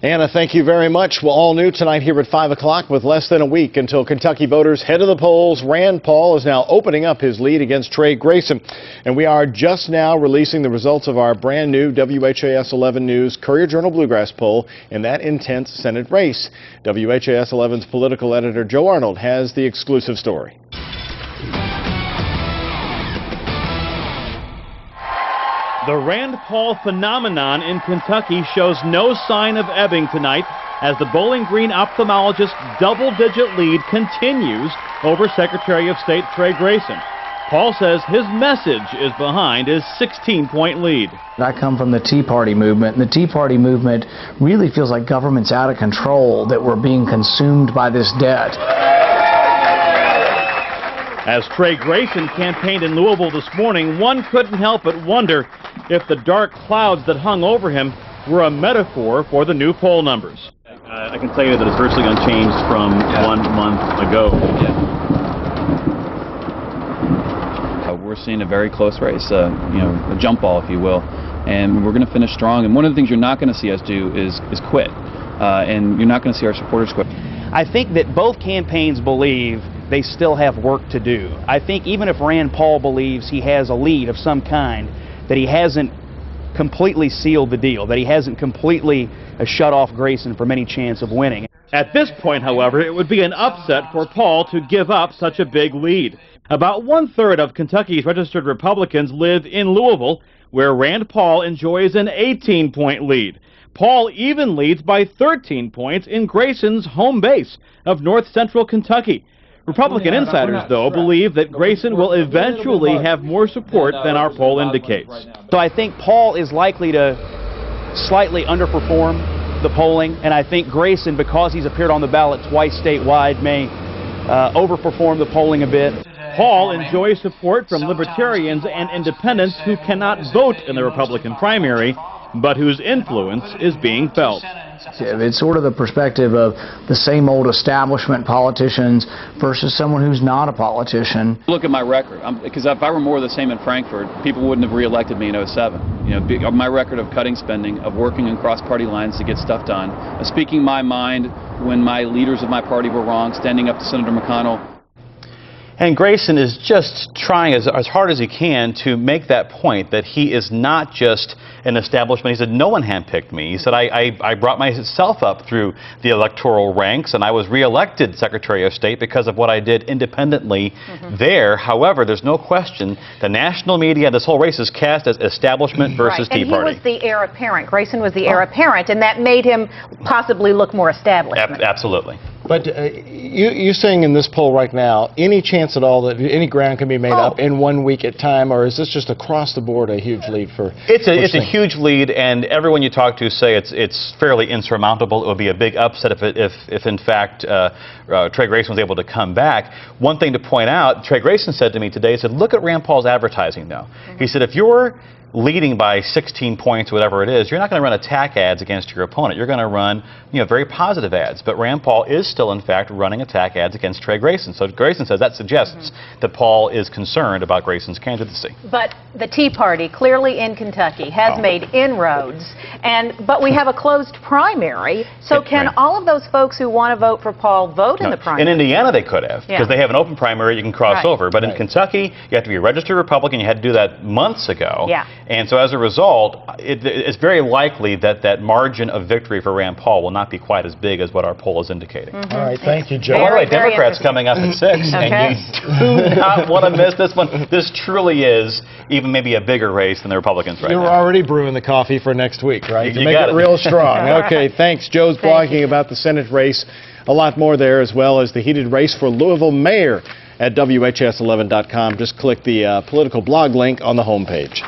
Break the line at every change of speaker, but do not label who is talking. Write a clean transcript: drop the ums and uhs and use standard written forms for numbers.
Anna, thank you very much. Well, all new tonight here at 5 o'clock with less than a week until Kentucky voters head to the polls. Rand Paul is now opening up his lead against Trey Grayson. And we are just now releasing the results of our brand new WHAS 11 News Courier-Journal Bluegrass poll in that intense Senate race. WHAS 11's political editor Joe Arnold has the exclusive story.
The Rand Paul phenomenon in Kentucky shows no sign of ebbing tonight as the Bowling Green ophthalmologist's double-digit lead continues over Secretary of State Trey Grayson. Paul says his message is behind his 16-point lead.
I come from the Tea Party movement, and the Tea Party movement really feels like government's out of control, that we're being consumed by this debt.
As Trey Grayson campaigned in Louisville this morning, one couldn't help but wonder if the dark clouds that hung over him were a metaphor for the new poll numbers. I can tell you that it's virtually unchanged from 1 month ago.
We're seeing a very close race, a jump ball, if you will, and we're going to finish strong. And one of the things you're not going to see us do is quit, and you're not going to see our supporters quit.
I think that both campaigns believe they still have work to do. I think even if Rand Paul believes he has a lead of some kind, that he hasn't completely sealed the deal, that he hasn't completely shut off Grayson from any chance of winning.
At this point, however, it would be an upset for Paul to give up such a big lead. About 1/3 of Kentucky's registered Republicans live in Louisville, where Rand Paul enjoys an 18-point lead. Paul even leads by 13 points in Grayson's home base of north central Kentucky. Republican insiders, though, believe that Grayson will eventually have more support than our poll indicates.
So I think Paul is likely to slightly underperform the polling, and I think Grayson, because he's appeared on the ballot twice statewide, may overperform the polling a bit.
Paul enjoys support from libertarians and independents who cannot vote in the Republican primary, but whose influence is being felt.
It's sort of the perspective of the same old establishment politicians versus someone who's not a politician.
Look at my record, because if I were more of the same in Frankfort, people wouldn't have reelected me in 07. My record of cutting spending, of working across party lines to get stuff done, of speaking my mind when my leaders of my party were wrong, standing up to Senator McConnell.
And Grayson is just trying as hard as he can to make that point that he is not just an establishment. He said, no one handpicked me. He said, I brought myself up through the electoral ranks, and I was reelected Secretary of State because of what I did independently there. However, there's no question the national media, this whole race is cast as establishment versus Tea Party.
And he was the heir apparent. Grayson was the heir apparent, and that made him possibly look more established.
Absolutely.
But you're saying in this poll right now, any chance at all that any ground can be made up in 1 week at time, or is this just across the board a huge lead for?
It's a huge lead, and everyone you talk to say it's fairly insurmountable. It would be a big upset if in fact Trey Grayson was able to come back. One thing to point out, Trey Grayson said to me today, he said, look at Rand Paul's advertising now. He said, if you're leading by 16 points, whatever it is, you're not going to run attack ads against your opponent. You're going to run, very positive ads. But Rand Paul is still, in fact, running attack ads against Trey Grayson. So Grayson says that suggests that Paul is concerned about Grayson's candidacy.
But the Tea Party, clearly in Kentucky, has made inroads, but we have a closed primary. So can all of those folks who want to vote for Paul vote in the primary?
In Indiana, they could have, because they have an open primary you can cross over. But in Kentucky, you have to be a registered Republican. You had to do that months ago. And so as a result, it's very likely that that margin of victory for Rand Paul will not be quite as big as what our poll is indicating.
All right, thank you, Joe.
By the way, Democrats coming up at 6, and you do not want to miss this one. This truly is even maybe a bigger race than the Republicans right now.
You're already brewing the coffee for next week, right? To
You
make
got
it real strong. Okay, thanks. Joe's blogging about the Senate race. A lot more there, as well as the heated race for Louisville mayor at WHS11.com. Just click the political blog link on the homepage.